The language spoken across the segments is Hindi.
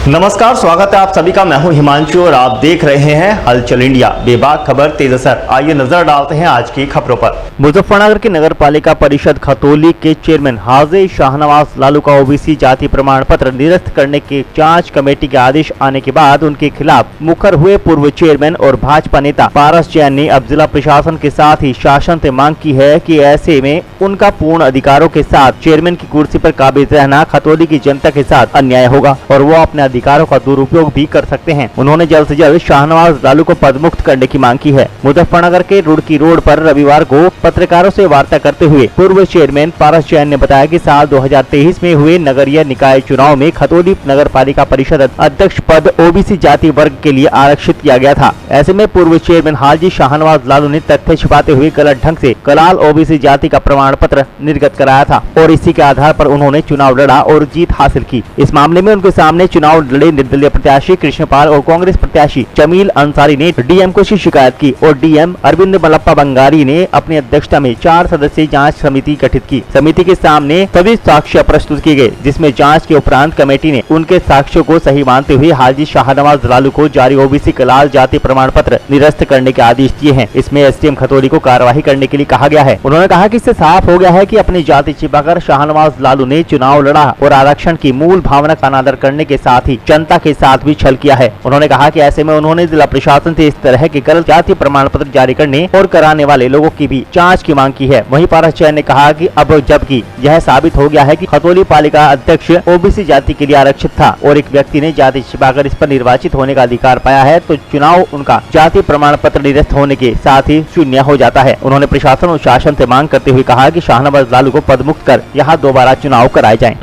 नमस्कार, स्वागत है आप सभी का। मैं हूं हिमांशु और आप देख रहे हैं हलचल इंडिया। बेबाक खबर तेज असर। आइए नजर डालते हैं आज की खबरों पर। मुजफ्फरनगर की नगर पालिका परिषद खतौली के चेयरमैन हाजी शाहनवाज लालू का ओबीसी जाति प्रमाण पत्र निरस्त करने की जांच कमेटी के आदेश आने के बाद उनके खिलाफ मुखर हुए पूर्व चेयरमैन और भाजपा नेता पारस जैन ने अब जिला प्रशासन के साथ ही शासन से मांग की है कि ऐसे में उनका पूर्ण अधिकारों के साथ चेयरमैन की कुर्सी पर काबिज रहना खतौली की जनता के साथ अन्याय होगा और वो अपने अधिकारों का दुरुपयोग भी कर सकते हैं। उन्होंने जल्द से जल्द शाहनवाज लालू को पदमुक्त करने की मांग की है। मुजफ्फरनगर के रुड़की रोड पर रविवार को पत्रकारों से वार्ता करते हुए पूर्व चेयरमैन पारस जैन ने बताया कि साल 2023 में हुए नगरीय निकाय चुनाव में खतौली नगर पालिका परिषद अध्यक्ष पद ओबीसी जाति वर्ग के लिए आरक्षित किया गया था। ऐसे में पूर्व चेयरमैन हाजी शाहनवाज लालू ने तथ्य छिपाते हुए गलत ढंग से कलाल ओबीसी जाति का प्रमाण पत्र निर्गत कराया था और इसी के आधार पर उन्होंने चुनाव लड़ा और जीत हासिल की। इस मामले में उनके सामने चुनाव लड़े निर्दलीय प्रत्याशी कृष्णपाल और कांग्रेस प्रत्याशी जमील अंसारी ने डीएम को शिकायत की और डीएम अरविंद मलप्पा बंगारी ने अपनी अध्यक्षता में 4 सदस्यीय जांच समिति गठित की। समिति के सामने सभी साक्ष्य प्रस्तुत किए गए, जिसमें जांच के उपरांत कमेटी ने उनके साक्ष्यों को सही मानते हुए हाजी शाहनवाज लालू को जारी ओबीसी कलाल जाति प्रमाण पत्र निरस्त करने के आदेश दिए हैं। इसमें एसडीएम खतौली को कार्यवाही करने के लिए कहा गया है। उन्होंने कहा कि इससे साफ हो गया है कि अपनी जाति छिपाकर शाहनवाज लालू ने चुनाव लड़ा और आरक्षण की मूल भावना का अनादर करने के साथ ही जनता के साथ भी छल किया है। उन्होंने कहा कि ऐसे में उन्होंने जिला प्रशासन से इस तरह के गलत जाति प्रमाण पत्र जारी करने और कराने वाले लोगों की भी जांच की मांग की है। वहीं पारस जैन ने कहा कि अब जबकि यह साबित हो गया है कि खतौली पालिका अध्यक्ष ओबीसी जाति के लिए आरक्षित था और एक व्यक्ति ने जाति छिपाकर इस पर निर्वाचित होने का अधिकार पाया है, तो चुनाव उनका जाति प्रमाण पत्र निरस्त होने के साथ ही शून्य हो जाता है। उन्होंने प्रशासन और शासन से मांग करते हुए कहा कि शाहनवाज लालू को पदमुक्त कर यहाँ दोबारा चुनाव कराए जाएं।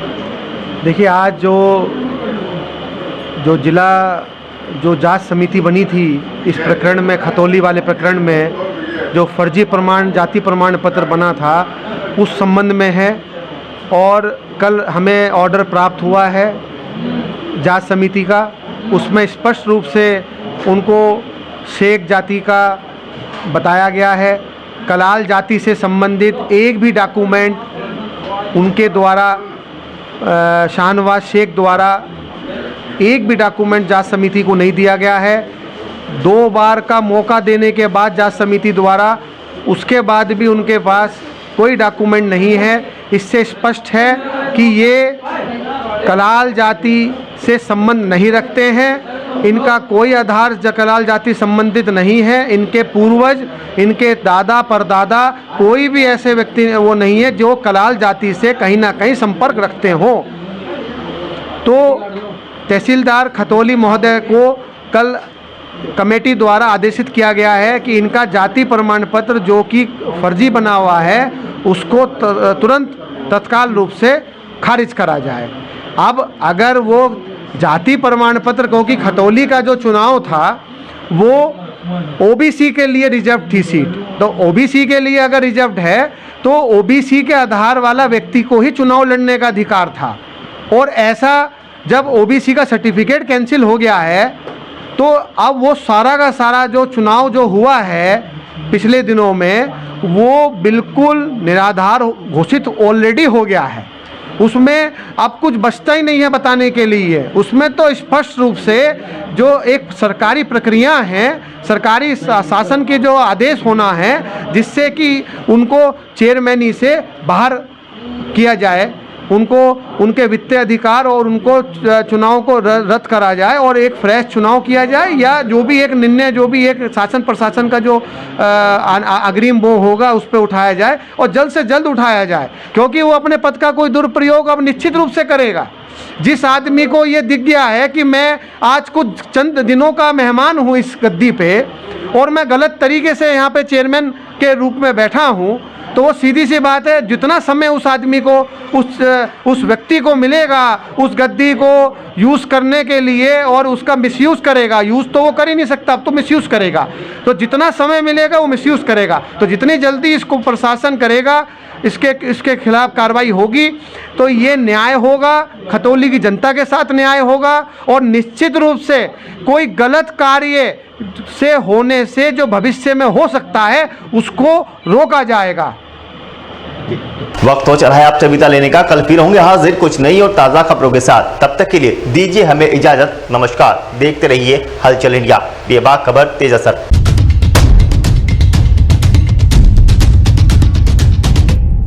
देखिए, आज जो जांच समिति बनी थी इस प्रकरण में, खतौली वाले प्रकरण में जो फर्जी जाति प्रमाण पत्र बना था, उस संबंध में है। और कल हमें ऑर्डर प्राप्त हुआ है जांच समिति का। उसमें स्पष्ट रूप से उनको शेख जाति का बताया गया है। कलाल जाति से संबंधित एक भी डॉक्यूमेंट उनके द्वारा, शाहनवाज शेख द्वारा एक भी डॉक्यूमेंट जांच समिति को नहीं दिया गया है। 2 बार का मौका देने के बाद जांच समिति द्वारा, उसके बाद भी उनके पास कोई डॉक्यूमेंट नहीं है। इससे स्पष्ट है कि ये कलाल जाति से संबंध नहीं रखते हैं। इनका कोई आधार कलाल जाति संबंधित नहीं है। इनके पूर्वज, इनके दादा परदादा, कोई भी ऐसे व्यक्ति वो नहीं है जो कलाल जाति से कहीं ना कहीं संपर्क रखते हों। तो तहसीलदार खतौली महोदय को कल कमेटी द्वारा आदेशित किया गया है कि इनका जाति प्रमाण पत्र जो कि फर्जी बना हुआ है उसको तुरंत तत्काल रूप से खारिज करा जाए। अब अगर वो जाति प्रमाण पत्र, क्योंकि खतौली का जो चुनाव था वो ओबीसी के लिए रिजर्व थी सीट, तो ओबीसी के लिए अगर रिजर्व है तो ओबीसी के आधार वाला व्यक्ति को ही चुनाव लड़ने का अधिकार था। और ऐसा जब ओबीसी का सर्टिफिकेट कैंसिल हो गया है तो अब वो सारा का सारा जो चुनाव जो हुआ है पिछले दिनों में, वो बिल्कुल निराधार घोषित ऑलरेडी हो गया है। उसमें अब कुछ बचता ही नहीं है बताने के लिए। उसमें तो स्पष्ट रूप से जो एक सरकारी प्रक्रिया है, सरकारी शासन के जो आदेश होना है जिससे कि उनको चेयरमैनी से बाहर किया जाए, उनको उनके वित्तीय अधिकार और उनको चुनाव को रद्द करा जाए और एक फ्रेश चुनाव किया जाए, या जो भी एक निर्णय, जो भी एक शासन प्रशासन का जो अग्रिम वो होगा उस पर उठाया जाए और जल्द से जल्द उठाया जाए। क्योंकि वो अपने पद का कोई दुरुपयोग अब निश्चित रूप से करेगा। जिस आदमी को ये दिख गया है कि मैं आज कुछ चंद दिनों का मेहमान हूँ इस गद्दी पे और मैं गलत तरीके से यहाँ पे चेयरमैन के रूप में बैठा हूँ, तो वो सीधी सी बात है, जितना समय उस आदमी को, उस व्यक्ति को मिलेगा उस गद्दी को यूज़ करने के लिए और उसका मिसयूज़ करेगा, यूज़ तो वो कर ही नहीं सकता, अब तो मिसयूज़ करेगा, तो जितना समय मिलेगा वो मिसयूज़ करेगा। तो जितनी जल्दी इसको प्रशासन करेगा, इसके खिलाफ कार्रवाई होगी तो ये न्याय होगा, खतौली की जनता के साथ न्याय होगा और निश्चित रूप से कोई गलत कार्य से होने से जो भविष्य में हो सकता है उसको रोका जाएगा। वक्त हो चला है आप सविता लेने का। कल फिर होंगे हाजिर कुछ नई और ताज़ा खबरों के साथ। तब तक के लिए दीजिए हमें इजाजत। नमस्कार। देखते रहिए हलचल इंडिया, बेबाक खबर तेज असर।